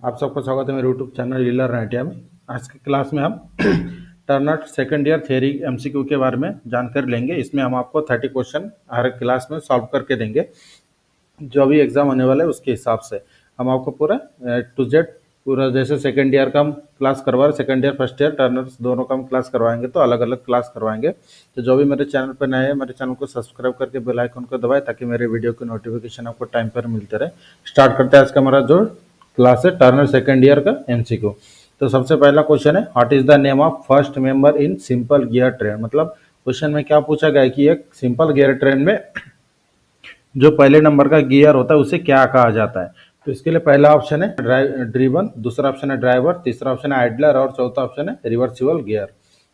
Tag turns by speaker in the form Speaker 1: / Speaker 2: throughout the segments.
Speaker 1: आप सबको स्वागत है मेरे यूट्यूब चैनल लीलर इंडिया में। आज की क्लास में हम Turner second year theory MCQ के बारे में जानकारी लेंगे। इसमें हम आपको 30 क्वेश्चन हर क्लास में सॉल्व करके देंगे। जो भी एग्जाम होने वाला है उसके हिसाब से हम आपको पूरा टू जेड पूरा, जैसे सेकेंड ईयर का हम क्लास करवा रहे, second year first year Turners दोनों का हम क्लास करवाएंगे, तो अलग अलग क्लास करवाएंगे। तो जो भी मेरे चैनल पर नए हैं, मेरे चैनल को सब्सक्राइब करके बेल आइकन को दबाएं ताकि मेरे वीडियो की नोटिफिकेशन आपको टाइम पर मिलते रहे। स्टार्ट करते हैं आज का हमारा जो क्लास है टर्नर सेकेंड ईयर का एमसीक्यू। तो सबसे पहला क्वेश्चन है, what is the name of first member in simple gear train. मतलब क्वेश्चन में क्या पूछा गया है कि एक सिंपल गियर ट्रेन में जो पहले नंबर का गियर होता है उसे क्या कहा जाता है। तो इसके लिए पहला ऑप्शन है ड्रिवन, दूसरा ऑप्शन है ड्राइवर, तीसरा ऑप्शन है आइडलर और चौथा ऑप्शन है रिवर्सिबल गियर।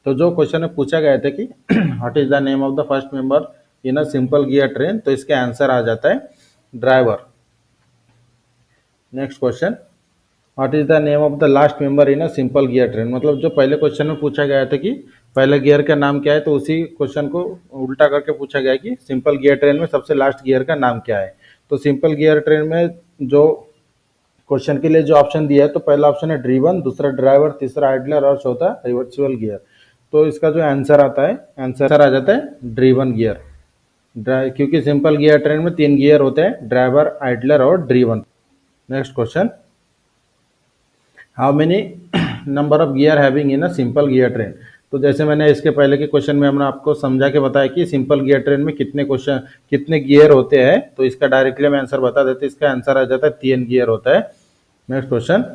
Speaker 1: तो जो क्वेश्चन में पूछा गया था कि what is the name of the first member in a simple gear train, तो इसका आंसर आ जाता है driver. Next question, what is the name of the last member in a simple gear train. मतलब जो पहले क्वेश्चन में पूछा गया था कि पहले गियर का नाम क्या है, तो उसी क्वेश्चन को उल्टा करके पूछा गया है कि सिंपल गियर ट्रेन में सबसे लास्ट गियर का नाम क्या है। तो सिंपल गियर ट्रेन में जो क्वेश्चन के लिए जो ऑप्शन दिया है, तो पहला ऑप्शन है ड्रिवन, दूसरा ड्राइवर, तीसरा आइडलर और चौथा रिवर्सिबल गियर। तो इसका जो आंसर आता है, आंसर आ जाता है ड्रिवन गियर। क्योंकि सिंपल गियर ट्रेन में 3 गियर होते हैं, ड्राइवर, आइडलर और driven. Next question, how many number of gear having in a simple gear train. तो जैसे मैंने इसके पहले के क्वेश्चन में हमने आपको समझा के बताया कि सिंपल गियर ट्रेन में कितने गियर होते हैं, तो इसका डायरेक्टली हम आंसर बता देते। इसका आंसर आ जाता है 3 गियर होता है। Next question,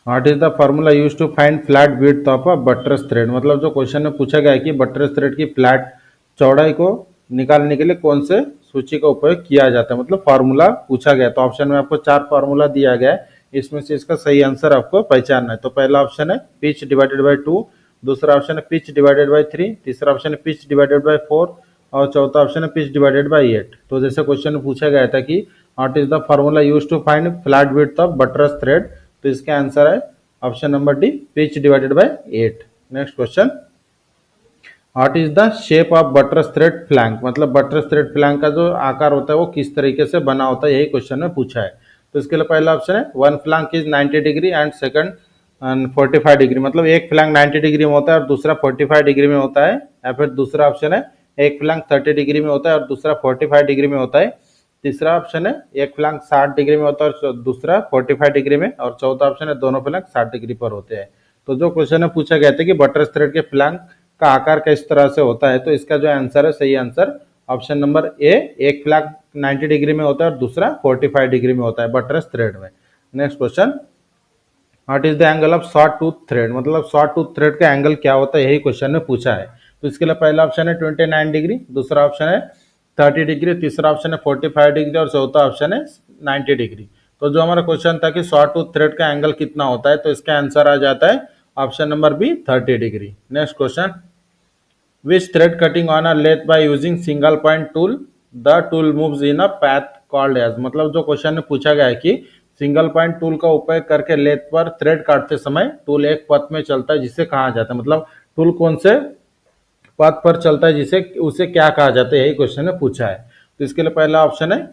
Speaker 1: what is the formula use to find flat width of a buttress thread. मतलब जो क्वेश्चन में पूछा गया है कि बटरस थ्रेड की फ्लैट चौड़ाई को निकालने के लिए कौन से सूची का उपयोग किया जाता है, मतलब फार्मूला पूछा गया। तो ऑप्शन में आपको 4 फार्मूला दिया गया है, इसमें से इसका सही आंसर आपको पहचानना है। तो पहला ऑप्शन है पिच डिवाइडेड बाय 2, दूसरा ऑप्शन है पिच डिवाइडेड बाय 3, तीसरा ऑप्शन है पिच डिवाइडेड बाय 4 और चौथा ऑप्शन है पिच डिवाइडेड बाय 8। तो जैसे क्वेश्चन में पूछा गया था कि what is the formula use to find flat width of buttress thread, तो इसका आंसर है option number D, pitch divided by 8। Next question, what is the shape of buttress thread flank. मतलब बटरस थ्रेड फ्लैंक का जो आकार होता है वो किस तरीके से बना होता है, यही क्वेश्चन में पूछा है। तो इसके लिए पहला ऑप्शन है one flank is 90 degree and second 45 degree. मतलब एक फ्लैंक 90 डिग्री में होता है और दूसरा 45 डिग्री में होता है। या फिर दूसरा ऑप्शन है एक फ्लैंक 30 डिग्री में होता है और दूसरा 45 डिग्री में होता है। तीसरा ऑप्शन है एक फ्लैंक 60 डिग्री में होता है और दूसरा 45 डिग्री में, और चौथा ऑप्शन है दोनों फ्लैंक 60 डिग्री पर होते हैं। तो जो क्वेश्चन में पूछा गया था कि बटरस थ्रेड के फ्लैंक का आकार किस तरह से होता है, तो इसका जो आंसर है, सही आंसर ऑप्शन नंबर ए, एक फ्लैंक 90 डिग्री में होता है और दूसरा 45 डिग्री में होता है बटरस थ्रेड में। Next question, what is the angle of short tooth thread. मतलब शॉर्ट टूथ थ्रेड का एंगल क्या होता है, यही क्वेश्चन में पूछा है। तो इसके लिए पहला ऑप्शन है 29 डिग्री, दूसरा ऑप्शन है 30 डिग्री, तीसरा ऑप्शन है 45 डिग्री और चौथा ऑप्शन है 90 डिग्री। तो जो हमारा क्वेश्चन था कि शॉर्ट टूथ थ्रेड का एंगल कितना होता है, तो इसका आंसर आ जाता है option number B, 30 degree. Next question, which thread cutting on a lathe by using single point tool, the tool moves in a path called as। मतलब जो क्वेश्चन में पूछा गया है कि सिंगल पॉइंट टूल का उपयोग करके लेथ पर थ्रेड काटते समय टूल एक पथ में चलता है, जिसे कहा जाता है। मतलब टूल कौन से पथ पर चलता है, जिसे उसे क्या कहा जाता है, यही क्वेश्चन में पूछा है। तो इसके लिए पहला ऑप्शन है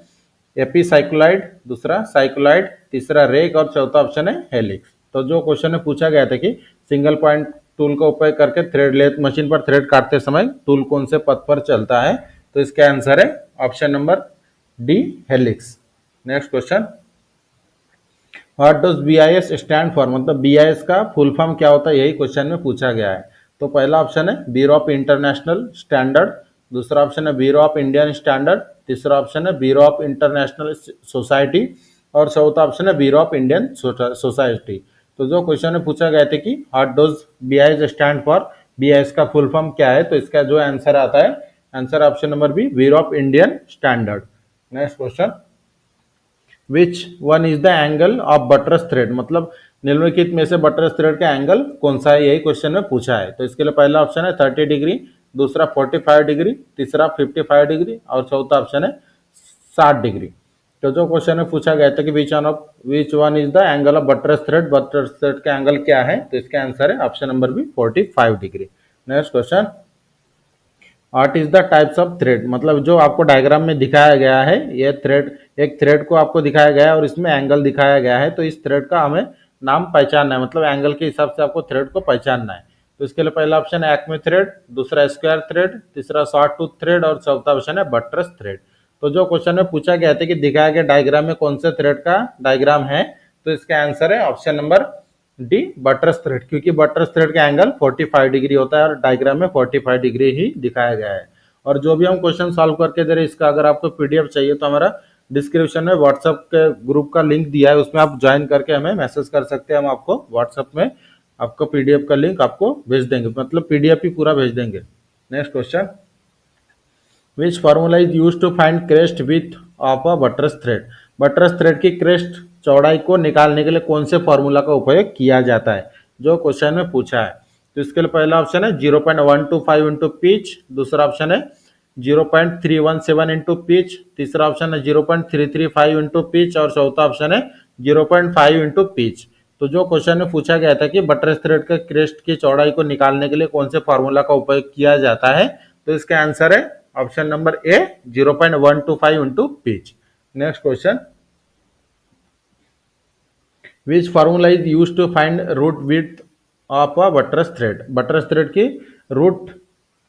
Speaker 1: एपी साइक्लोइड, दूसरा साइक्लोइड, तीसरा रेक और चौथा ऑप्शन है हेलिक्स। तो जो क्वेश्चन में पूछा गया था कि सिंगल पॉइंट टूल का उपयोग करके थ्रेड लेथ मशीन पर थ्रेड काटते समय टूल कौन से पथ पर चलता है, तो इसका आंसर है option number D, helix. Next question, what does BIS stand for. मतलब बीआईएस का फुल फॉर्म क्या होता है, यही क्वेश्चन में पूछा गया है। तो पहला ऑप्शन है ब्यूरो ऑफ इंटरनेशनल स्टैंडर्ड, दूसरा ऑप्शन है ब्यूरो ऑफ इंडियन स्टैंडर्ड, तीसरा ऑप्शन है ब्यूरो ऑफ इंटरनेशनल सोसाइटी और चौथा ऑप्शन है ब्यूरो ऑफ इंडियन सोसाइटी। तो जो क्वेश्चन में पूछा गया था कि what does BIS stand for, BIS का फुल फॉर्म क्या है, तो इसका जो आंसर आता है, answer option number B, bureau of Indian standard. Next question, which one is the angle of buttress thread. मतलब निम्नलिखित में से बटरस थ्रेड का एंगल कौन सा है, यही क्वेश्चन में पूछा है। तो इसके लिए पहला ऑप्शन है 30 डिग्री, दूसरा 45 डिग्री, तीसरा 55 डिग्री और चौथा ऑप्शन है 60 डिग्री। तो जो क्वेश्चन में पूछा गया था कि which one is the angle of buttress thread का एंगल क्या है, तो इसका आंसर है option number B, 45 degree. Next question, what is the types of thread, मतलब जो आपको डायग्राम में दिखाया गया है, ये थ्रेड, एक थ्रेड को आपको दिखाया गया है और इसमें एंगल दिखाया गया है, तो इस थ्रेड का हमें नाम पहचानना है, मतलब एंगल के हिसाब से आपको थ्रेड को पहचानना है। तो इसके लिए पहला ऑप्शन है एक्मे थ्रेड, दूसरा स्क्वायर थ्रेड, तीसरा शॉर्ट टूथ थ्रेड और चौथा ऑप्शन है बटरस थ्रेड। तो जो क्वेश्चन में पूछा गया था कि दिखाया गया डायग्राम में कौन से थ्रेड का डायग्राम है, तो इसका आंसर है option number D buttress thread, क्योंकि बटरस थ्रेड का एंगल 45 डिग्री होता है और डायग्राम में 45 डिग्री ही दिखाया गया है। और जो भी हम क्वेश्चन सॉल्व करके दे रहे हैं, इसका अगर आपको पीडीएफ चाहिए तो हमारा डिस्क्रिप्शन में व्हाट्सएप के ग्रुप का लिंक दिया है, उसमें आप ज्वाइन करके हमें मैसेज कर सकते हैं, हम आपको व्हाट्सएप में आपको पीडीएफ का लिंक आपको भेज देंगे, मतलब पीडीएफ ही पूरा भेज देंगे। Next question, which formula is use to find crest width of a buttress thread, buttress thread की क्रेस्ट चौड़ाई को निकालने के लिए कौन से फार्मूला का उपयोग किया जाता है, जो क्वेश्चन में पूछा है। तो इसके लिए पहला ऑप्शन है 0.125 इंटू पिच, दूसरा ऑप्शन है 0.317 इंटू पिच, तीसरा ऑप्शन है 0.335 इंटू पिच और चौथा ऑप्शन है 0.5 इंटू पिच। तो जो क्वेश्चन में पूछा गया था कि बटरस थ्रेड के क्रेस्ट की चौड़ाई को निकालने के लिए कौन से फार्मूला का उपयोग किया जाता है, तो इसका आंसर है option number A 0.125 into pitch. Next question, which formula is use to find root width of a buttress thread, buttress thread की रूट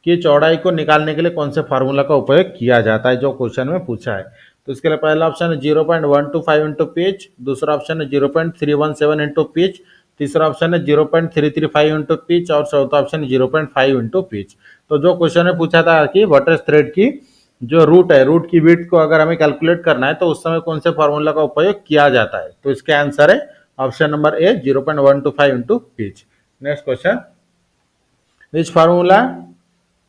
Speaker 1: की चौड़ाई को निकालने के लिए कौन से फार्मूला का उपयोग किया जाता है, जो क्वेश्चन में पूछा है। तो इसके लिए पहला ऑप्शन है 0.125 इंटू पिच, दूसरा ऑप्शन है 0.317 इंटू पिच, तीसरा ऑप्शन है 0.335 इंटू पिच और चौथा ऑप्शन 0.5 इंटू पिच। तो जो क्वेश्चन में पूछा था कि बटरस थ्रेड की जो रूट है, रूट की विड्थ को अगर हमें कैलकुलेट करना है तो उस समय कौन से फार्मूला का उपयोग किया जाता है, तो इसका आंसर है option number A 0.125 into pitch. Next question, which formula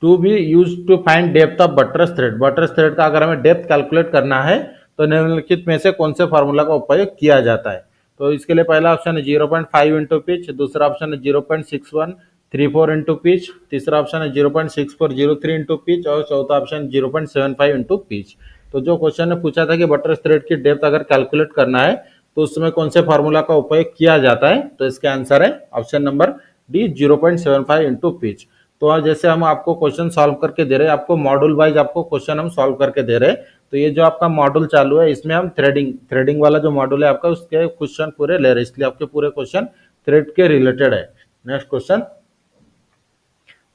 Speaker 1: to be use to find depth of buttress thread, buttress thread का अगर हमें डेप्थ कैलकुलेट करना है तो निम्नलिखित में से कौन से फार्मूला का उपयोग किया जाता है। तो इसके लिए पहला ऑप्शन है 0.5 इंटू पिच, दूसरा ऑप्शन है 0.6134 इंटू पिच, तीसरा ऑप्शन है 0.6403 इंटू पिच और चौथा ऑप्शन 0.75 इंटू पिच। तो जो क्वेश्चन ने पूछा था कि बटरस थ्रेड की डेप्थ अगर कैलकुलेट करना है तो उस समय कौन से फार्मूला का उपयोग किया जाता है, तो इसका आंसर है option number D 0.75 into pitch. तो आज जैसे हम आपको क्वेश्चन सॉल्व करके दे रहे हैं, आपको मॉड्यूल वाइज आपको क्वेश्चन हम सॉल्व करके दे रहे हैं, तो ये जो आपका मॉड्यूल चालू है इसमें हम थ्रेडिंग वाला जो मॉड्यूल है आपका उसके क्वेश्चन पूरे ले रहे हैं, इसलिए आपके पूरे क्वेश्चन थ्रेड के रिलेटेड है। Next question,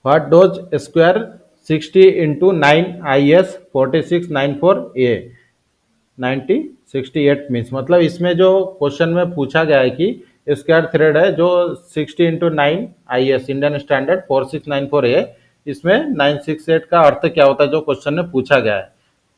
Speaker 1: what dose square 60 into 9 IS 4694 A 9068 means, मतलब इसमें जो क्वेश्चन में पूछा गया है कि स्क्वायर थ्रेड है जो 60 into 9 IS Indian standard 4694 A, इसमें 968 का अर्थ क्या होता है, जो क्वेश्चन में पूछा गया है।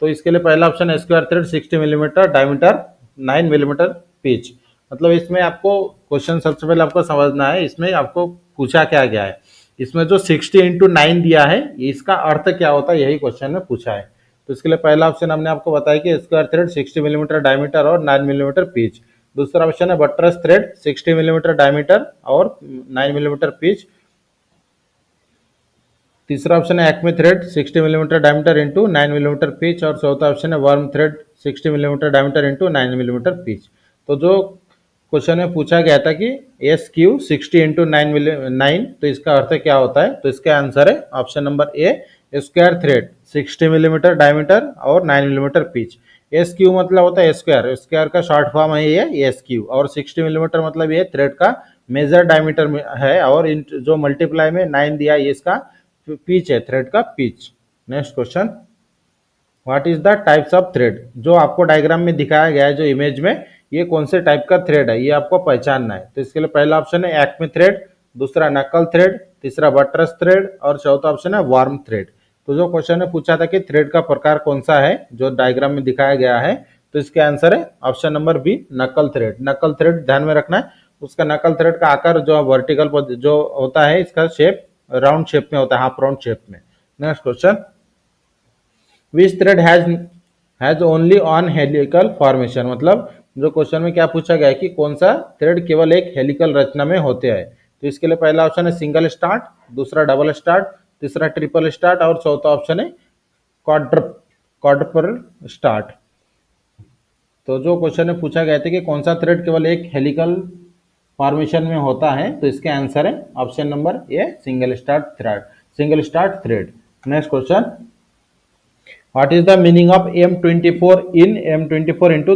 Speaker 1: तो इसके लिए पहला ऑप्शन है square thread 60 millimetre diameter 9 millimetre pitch, मतलब इसमें आपको क्वेश्चन सबसे पहले आपको समझना है इसमें आपको पूछा क्या गया है, इसमें जो 60 इंटू 9 दिया है इसका अर्थ क्या होता है, यही क्वेश्चन में पूछा है। तो इसके लिए पहला ऑप्शन हमने आपको बताया कि स्क्वायर थ्रेड 60 मिलीमीटर डायमीटर और 9 मिलीमीटर पिच, दूसरा ऑप्शन है बटरस थ्रेड 60 मिलीमीटर डायमीटर और 9 मिलीमीटर पिच, तीसरा ऑप्शन है Acme thread 60 millimetre diameter into 9 millimetre pitch और चौथा ऑप्शन है worm thread 60 millimetre diameter into 9 millimetre pitch. तो जो क्वेश्चन में पूछा गया था कि एस क्यू 60 इंटू 9, तो इसका अर्थ क्या होता है, तो इसका आंसर है ऑप्शन नंबर ए स्क्वायर थ्रेड 60 मिलीमीटर डायमीटर और 9 मिलीमीटर पिच। एस क्यू मतलब होता है स्क्वायर, स्क्वायर का शॉर्ट फॉर्म है ये एस क्यू, और 60 मिलीमीटर मतलब ये थ्रेड का मेजर डायमीटर में है, और जो मल्टीप्लाई में 9 दिया है इसका पिच है, थ्रेड का pitch. Next question, what is the types of thread, जो आपको डायग्राम में दिखाया गया है जो इमेज में, ये कौन से टाइप का थ्रेड है ये आपको पहचानना है। तो इसके लिए पहला ऑप्शन है एक्मे थ्रेड, दूसरा नकल थ्रेड, तीसरा बटरस थ्रेड और चौथा ऑप्शन है वार्म थ्रेड। तो जो क्वेश्चन ने पूछा था कि थ्रेड का प्रकार कौन सा है जो डायग्राम में दिखाया गया है, तो इसका आंसर है ऑप्शन नंबर बी नकल थ्रेड। नकल थ्रेड ध्यान में रखना है, उसका नकल थ्रेड का आकार जो वर्टिकल जो होता है इसका शेप राउंड शेप में होता है, हाफ राउंड शेप में। Next question, which thread has only on helical formation, मतलब जो क्वेश्चन में क्या पूछा गया है कि कौन सा थ्रेड केवल एक हेलिकल रचना में होते हैं। तो इसके लिए पहला ऑप्शन है सिंगल स्टार्ट, दूसरा डबल स्टार्ट, तीसरा ट्रिपल स्टार्ट और चौथा ऑप्शन है क्वाड्रपल स्टार्ट। तो जो क्वेश्चन में पूछा गया था कि कौन सा थ्रेड केवल एक हेलिकल फॉर्मेशन में होता है, तो इसके आंसर है option number a single start thread. Next question, what is the meaning of M24 in M24 into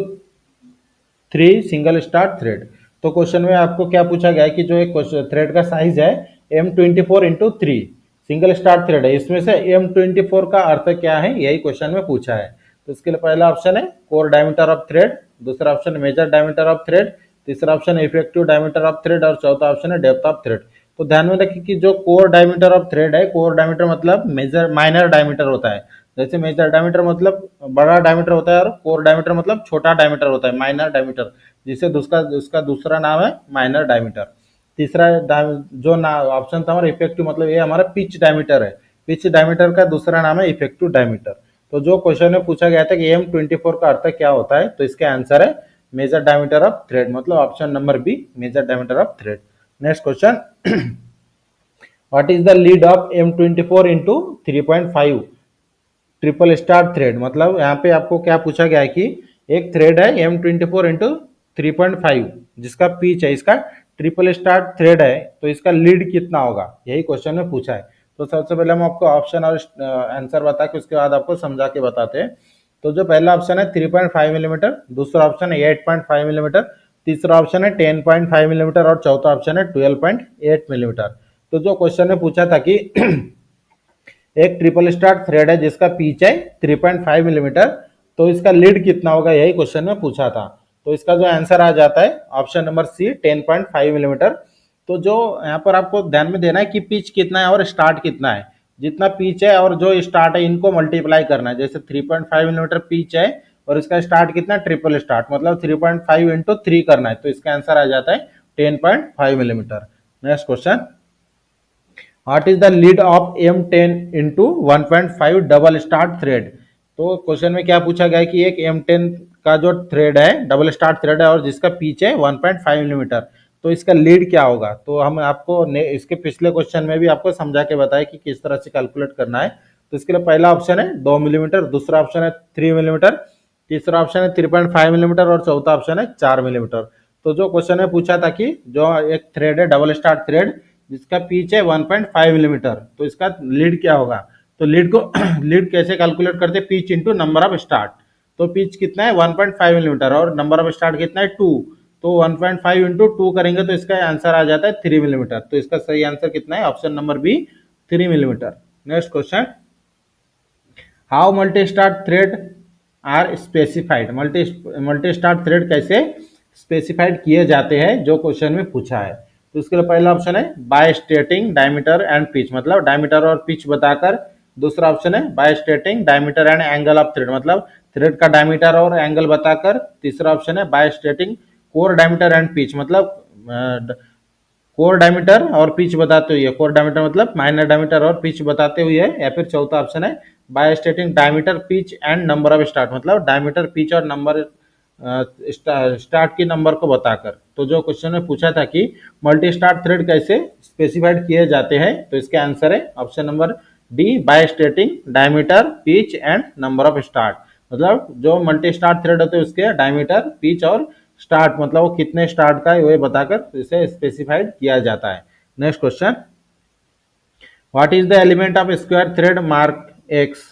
Speaker 1: 3 single start thread. तो क्वेश्चन में आपको क्या पूछा गया है कि जो एक थ्रेड का साइज है M24 into 3 single start thread है, इसमें से M24 का अर्थ क्या है, यही क्वेश्चन में पूछा है। तो इसके लिए पहला ऑप्शन है कोर डायमीटर ऑफ थ्रेड, दूसरा option major diameter of thread, तीसरा option effective diameter of thread और चौथा ऑप्शन है डेप्थ ऑफ थ्रेड। तो ध्यान में रखिए कि जो कोर डायमीटर ऑफ थ्रेड है, कोर डायमीटर मतलब मेजर माइनर डायमीटर होता है। जैसे मेजर डायमीटर मतलब बड़ा डायमीटर होता है और कोर डायमीटर मतलब छोटा डायमीटर होता है, माइनर डायमीटर, जिसे उसका उसका दूसरा नाम है माइनर डायमीटर। तीसरा जो ऑप्शन था हमारा इफेक्टिव, मतलब ये हमारा पिच डायमीटर है, पिच डायमीटर का दूसरा नाम है इफेक्टिव डायमीटर। तो जो क्वेश्चन में पूछा गया था कि M24 का अर्थ क्या होता है, तो इसका आंसर है मेजर डायमीटर ऑफ थ्रेड, मतलब option number B major diameter of thread. Next question, what is the lead of M24 into 3.5 triple start thread. मतलब यहाँ पे आपको क्या पूछा गया है कि एक थ्रेड है M24 इंटू 3.5 जिसका पिच है, इसका ट्रिपल स्टार थ्रेड है, तो इसका लीड कितना होगा, यही क्वेश्चन में पूछा है। तो सबसे पहले हम आपको ऑप्शन और आंसर बता के उसके बाद आपको समझा के बताते हैं। तो जो पहला ऑप्शन है 3.5 मिलीमीटर, दूसरा ऑप्शन है 8.5 मिलीमीटर, तीसरा ऑप्शन है 10.5 मिलीमीटर और चौथा ऑप्शन है 12.8 मिलीमीटर। तो जो क्वेश्चन में पूछा था कि एक ट्रिपल स्टार थ्रेड है जिसका पिच है 3.5 मिलीमीटर, तो इसका लीड कितना होगा, यही क्वेश्चन में पूछा था। तो इसका जो आंसर आ जाता है ऑप्शन नंबर सी 10.5 मिलीमीटर। तो जो यहाँ पर आपको ध्यान में देना है कि पिच कितना है और स्टार्ट कितना है, जितना पिच है और जो स्टार्ट है इनको मल्टीप्लाई करना है। जैसे 3.5 मिलीमीटर पिच है और इसका स्टार्ट कितना, ट्रिपल स्टार्ट, मतलब 3.5 इंटू 3 करना है, तो इसका आंसर आ जाता है 10.5 millimetre. Next question, what is the lead of M10 into 1.5 double start thread. तो क्वेश्चन में क्या पूछा गया है कि एक M10 का जो थ्रेड है डबल स्टार्ट थ्रेड है और जिसका पिच है 1.5 मिलीमीटर, तो इसका लीड क्या होगा। तो हम आपको इसके पिछले क्वेश्चन में भी आपको समझा के बताया कि किस तरह से कैलकुलेट करना है। तो इसके लिए पहला ऑप्शन है 2 मिलीमीटर, दूसरा ऑप्शन है 3 मिलीमीटर, तीसरा ऑप्शन है 3.5 मिलीमीटर और चौथा ऑप्शन है 4 मिलीमीटर। तो जो क्वेश्चन में पूछा था कि जो एक थ्रेड है डबल स्टार्ट थ्रेड जिसका पिच है 1.5 मिलीमीटर, तो इसका लीड क्या होगा। तो लीड को लीड कैसे कैलकुलेट करते हैं, pitch into number of start. तो पिच कितना है 1.5 मिलीमीटर और नंबर ऑफ स्टार्ट कितना है 2, तो 1.5 इंटू 2 करेंगे तो इसका आंसर आ जाता है 3 मिलीमीटर। तो इसका सही आंसर कितना है, option number B 3 millimetre. Next question, how multi start thread are specified. Multi start thread कैसे स्पेसिफाइड किए जाते हैं, जो क्वेश्चन में पूछा है। तो इसके लिए पहला ऑप्शन है by stating diameter and pitch, मतलब डायमीटर और पिच बताकर। दूसरा ऑप्शन है by stating diameter and angle of thread, मतलब थ्रेड का डायमीटर और एंगल बताकर। तीसरा ऑप्शन है by stating core diameter and pitch, मतलब कोर डायमीटर और पिच बताते हुए, कोर डायमीटर मतलब माइनर डायमीटर और पिच बताते हुए। या फिर चौथा ऑप्शन है by stating diameter pitch and number of start, मतलब डायमीटर पिच और नंबर स्टार्ट की नंबर को बताकर। तो जो क्वेश्चन में पूछा था कि मल्टी स्टार्ट थ्रेड कैसे स्पेसिफाइड किए जाते हैं, तो इसका आंसर है option number D by stating diameter pitch and number of start, मतलब जो मल्टी स्टार्ट थ्रेड होते हैं उसके डायमीटर पिच और स्टार्ट, मतलब वो कितने स्टार्ट का है वो बताकर इसे स्पेसिफाइड किया जाता है। Next question, what is the element of square thread mark x.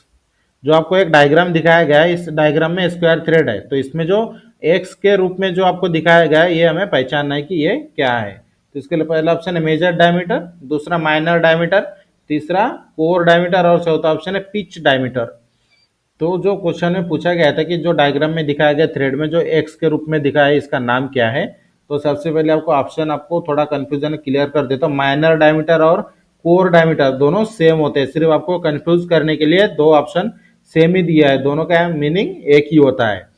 Speaker 1: जो आपको एक डायग्राम दिखाया गया है, इस डायग्राम में स्क्वायर थ्रेड है, तो इसमें जो एक्स के रूप में जो आपको दिखाया गया है ये हमें पहचानना है कि ये क्या है। तो इसके लिए पहला ऑप्शन है मेजर डायमीटर, दूसरा माइनर डायमीटर, तीसरा कोर डायमीटर और चौथा ऑप्शन है पिच डायमीटर। तो जो क्वेश्चन में पूछा गया था कि जो डायग्राम में दिखाया गया थ्रेड में जो एक्स के रूप में दिखाया है इसका नाम क्या है। तो सबसे पहले आपको ऑप्शन आपको थोड़ा कंफ्यूजन क्लियर कर देता हूँ। माइनर डायमीटर और कोर डायमीटर दोनों सेम होते हैं, सिर्फ आपको कंफ्यूज करने के लिए दो ऑप्शन सेम ही दिया है, दोनों का मीनिंग एक ही होता है।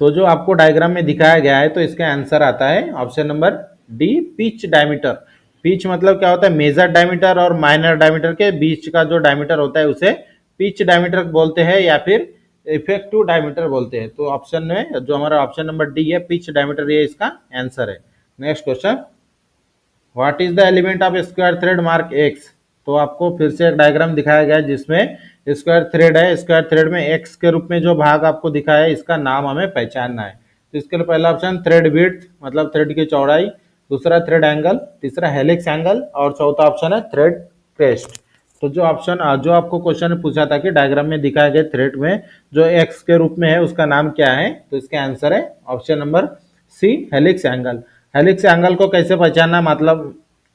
Speaker 1: तो जो आपको डायग्राम में दिखाया गया है तो इसका आंसर आता है option number D pitch diameter. Pitch मतलब क्या होता है, मेजर डायमीटर और माइनर डायमीटर के बीच का जो डायमीटर होता है उसे पिच डायमीटर बोलते हैं या फिर इफेक्टिव डायमीटर बोलते हैं। तो ऑप्शन में जो हमारा ऑप्शन नंबर डी है पिच डायमीटर, ये इसका आंसर है। Next question, what is the element of square thread mark x. तो आपको फिर से एक डायग्राम दिखाया गया है जिसमें स्क्वायर थ्रेड है, स्क्वायर थ्रेड में एक्स के रूप में जो भाग आपको दिखाया है इसका नाम हमें पहचानना है। तो इसके लिए पहला ऑप्शन थ्रेड विड्थ, मतलब थ्रेड की चौड़ाई, दूसरा थ्रेड एंगल, तीसरा हेलिक्स एंगल और चौथा ऑप्शन है थ्रेड क्रेस्ट। तो जो ऑप्शन जो आपको क्वेश्चन में पूछा था कि डायग्राम में दिखाए गए थ्रेड में जो एक्स के रूप में है उसका नाम क्या है, तो इसका आंसर है option number C, helix angle. Helix angle को कैसे पहचानना, मतलब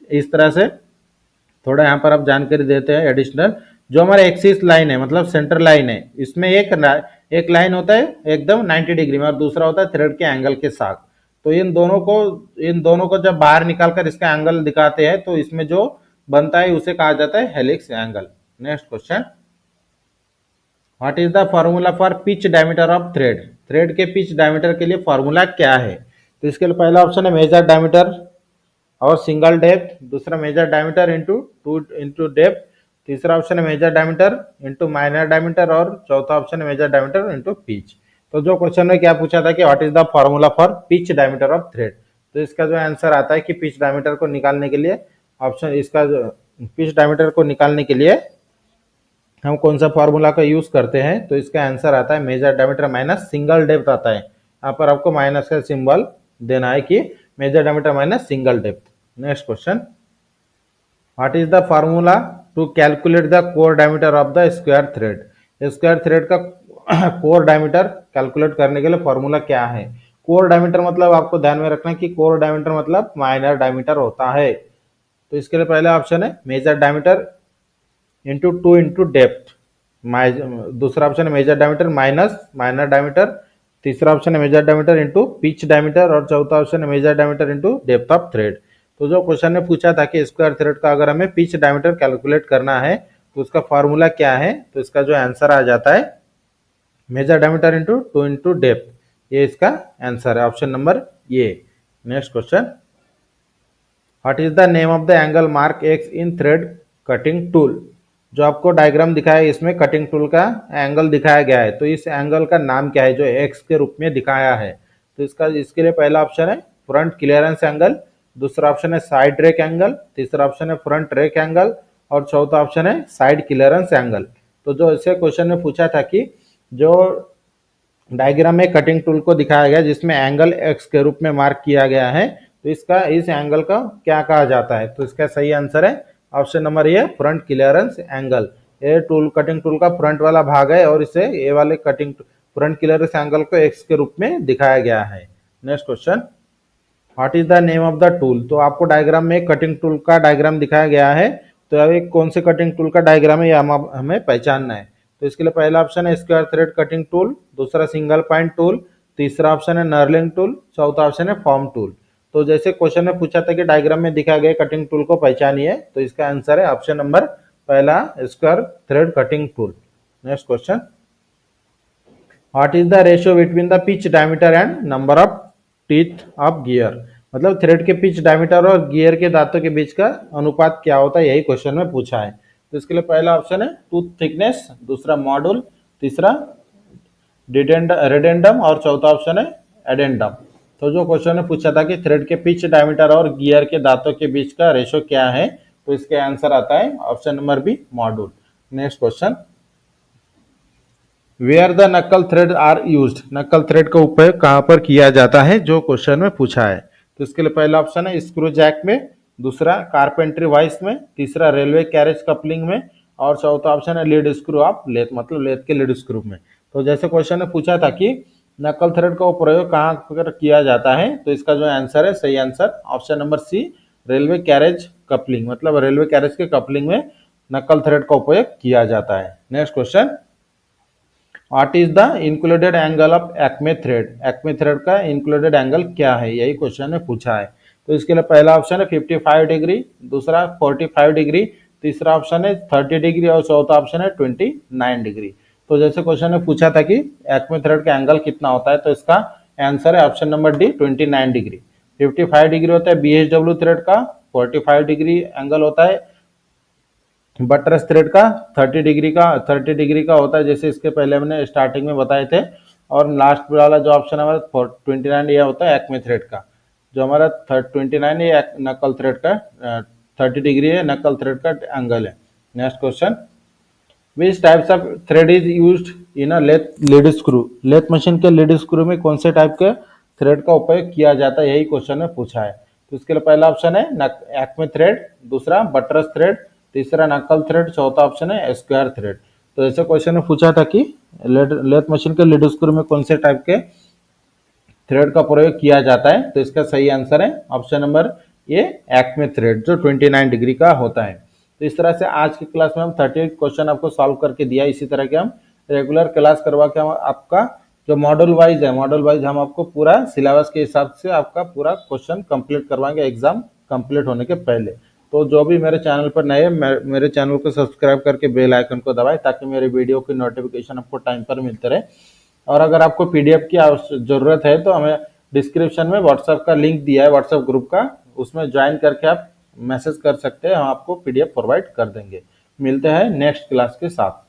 Speaker 1: इस तरह से थोड़ा यहाँ पर आप जानकारी देते हैं एडिशनल। जो हमारा एक्सिस लाइन है मतलब सेंटर लाइन है, इसमें एक लाइन होता है एकदम 90 डिग्री में और दूसरा होता है थ्रेड के एंगल के साथ। तो इन दोनों को जब बाहर निकालकर इसका एंगल दिखाते हैं तो इसमें जो बनता है उसे कहा जाता है helix angle. Next question, what is the formula for pitch diameter of thread? Thread के पिच डायमीटर के लिए फॉर्मूला क्या है? तो इसके लिए पहला ऑप्शन है मेजर डायमीटर और सिंगल डेप्थ, दूसरा मेजर डायमीटर इंटू डेप्थ, तीसरा ऑप्शन है major diameter into minor diameter और चौथा ऑप्शन है मेजर डायमीटर इंटू पिच। तो जो क्वेश्चन में क्या पूछा था कि what is the formula for pitch diameter of thread, तो इसका जो आंसर आता है कि पिच डायमीटर को निकालने के लिए ऑप्शन इसका जो पिच डायमीटर को निकालने के लिए हम कौन सा फॉर्मूला का यूज करते हैं, तो इसका आंसर आता है major diameter minus single depth आता है। यहाँ पर आपको माइनस का सिंबल देना है कि major diameter minus single depth. Next question, what is the formula to calculate the core diameter of the square thread? Square thread का कोर डायमीटर कैलकुलेट करने के लिए फॉर्मूला क्या है? कोर डायमीटर मतलब आपको ध्यान में रखना कि कोर डायमीटर मतलब माइनर डायमीटर होता है। तो इसके लिए पहला ऑप्शन है major diameter into 2 into depth, दूसरा ऑप्शन है major diameter minus minor diameter, तीसरा ऑप्शन है major diameter into pitch diameter और चौथा ऑप्शन है major diameter into depth of thread. तो जो क्वेश्चन ने पूछा था कि स्क्वायर थ्रेड का अगर हमें पिच डायमीटर कैलकुलेट करना है तो उसका फॉर्मूला क्या है, तो इसका जो आंसर आ जाता है major diameter into 2 into depth, ये इसका आंसर है option number A. Next question, what is the name of the angle mark X in thread cutting tool? जो आपको डायग्राम दिखाया है इसमें कटिंग टूल का एंगल दिखाया गया है, तो इस एंगल का नाम क्या है जो एक्स के रूप में दिखाया है? तो इसके लिए पहला ऑप्शन है फ्रंट क्लियरेंस एंगल, दूसरा ऑप्शन है साइड रेक एंगल, तीसरा ऑप्शन है फ्रंट रेक एंगल और चौथा ऑप्शन है साइड क्लियरेंस एंगल। तो जो इसे क्वेश्चन में पूछा था कि जो डायग्राम में कटिंग टूल को दिखाया गया जिसमें एंगल एक्स के रूप में मार्क किया गया है, तो इस एंगल का क्या कहा जाता है? तो इसका सही आंसर है ऑप्शन नंबर ए, फ्रंट क्लियरेंस एंगल। ये कटिंग टूल का फ्रंट वाला भाग है और इसे ये वाले फ्रंट क्लियरेंस एंगल को एक्स के रूप में दिखाया गया है। Next question, what is the name of the tool? तो आपको डायग्राम में कटिंग टूल का डायग्राम दिखाया गया है, तो अभी कौन से कटिंग टूल का डायग्राम है यह हमें पहचानना है। तो इसके लिए पहला ऑप्शन है स्क्वायर थ्रेड कटिंग टूल, दूसरा सिंगल पॉइंट टूल, तीसरा ऑप्शन है नर्लिंग टूल, चौथा ऑप्शन है फॉर्म टूल। तो जैसे क्वेश्चन में पूछा था कि डायग्राम में दिखाए गए कटिंग टूल को पहचानिए, तो इसका आंसर है ऑप्शन नंबर पहला square thread cutting tool. Next question, what is the ratio between the pitch diameter and number of teeth of gear? मतलब थ्रेड के पिच डायमीटर और गियर के दांतों के बीच का अनुपात क्या होता है, यही क्वेश्चन में पूछा है। तो इसके लिए पहला ऑप्शन है टूथ थिकनेस, दूसरा मॉड्यूल, तीसरा रेडेंडम और चौथा ऑप्शन है एडेंडम। तो जो क्वेश्चन ने पूछा था कि थ्रेड के पिच डायमीटर और गियर के दांतों के बीच का रेशो क्या है, तो इसके आंसर आता है option number B, module. Next question, where the knuckle thread are used? Knuckle thread का उपयोग कहाँ पर किया जाता है, जो क्वेश्चन में पूछा है। तो इसके लिए पहला ऑप्शन है स्क्रू जैक में, दूसरा कारपेंट्री वाइस में, तीसरा रेलवे कैरेज कपलिंग में और चौथा ऑप्शन है लीड स्क्रू ऑफ लेथ, मतलब लेथ के लीड स्क्रू में। तो जैसे क्वेश्चन ने पूछा था कि नक्कल थ्रेड का प्रयोग कहाँ पर किया जाता है, तो इसका जो आंसर है सही answer option number C, railway carriage coupling, मतलब रेलवे कैरेज के कपलिंग में नक्कल थ्रेड का उपयोग किया जाता है। Next question, what is the included angle of acme thread? Acme thread का इंक्लूडेड एंगल क्या है, यही क्वेश्चन ने पूछा है। तो इसके लिए पहला ऑप्शन है 55 डिग्री, दूसरा 45 डिग्री, तीसरा ऑप्शन है 30 डिग्री और चौथा ऑप्शन है 29 डिग्री। तो जैसे क्वेश्चन ने पूछा था कि एक्मे थ्रेड का एंगल कितना होता है, तो इसका आंसर है option number D, 29 degree. 55 degree होता है BHW थ्रेड का, 45 डिग्री एंगल होता है बटरस थ्रेड का, 30 डिग्री का होता है जैसे इसके पहले हमने स्टार्टिंग में बताए थे, और लास्ट वाला जो ऑप्शन हमारा 29 यह होता है एक्मे थ्रेड का। जो हमारा 29 ये नक्कल थ्रेड का 30 डिग्री है, नक्कल थ्रेड का एंगल है। Next question, which types of thread is used in a lead screw? Lathe machine के लीड स्क्रू में कौन से टाइप के थ्रेड का उपयोग किया जाता है, यही क्वेश्चन में पूछा है। तो इसके लिए पहला ऑप्शन है एक्मे थ्रेड, दूसरा बटरस थ्रेड, तीसरा नक्कल थ्रेड, चौथा ऑप्शन है स्क्वायर थ्रेड। तो ऐसे क्वेश्चन में पूछा था कि लेथ मशीन के लीड स्क्रू में कौन से टाइप के थ्रेड का प्रयोग किया जाता है, तो इसका सही आंसर है ऑप्शन नंबर ए एक्मे थ्रेड, जो 29 डिग्री का होता है। तो इस तरह से आज की क्लास में हम 38 क्वेश्चन आपको सॉल्व करके दिया। इसी तरह के हम रेगुलर क्लास करवा के हम आपका जो मॉडल वाइज है, मॉडल वाइज हम आपको पूरा सिलेबस के हिसाब से आपका पूरा क्वेश्चन कंप्लीट करवाएंगे एग्जाम कंप्लीट होने के पहले। तो जो भी मेरे चैनल पर नए हैं, मेरे चैनल को सब्सक्राइब करके बेल आइकन को दबाएं ताकि मेरे वीडियो की नोटिफिकेशन आपको टाइम पर मिलते रहे। और अगर आपको पीडीएफ की जरूरत है तो हमें डिस्क्रिप्शन में व्हाट्सएप का लिंक दिया है, व्हाट्सएप ग्रुप का, उसमें ज्वाइन करके आप मैसेज कर सकते हैं, हम आपको पीडीएफ प्रोवाइड कर देंगे। मिलते हैं नेक्स्ट क्लास के साथ।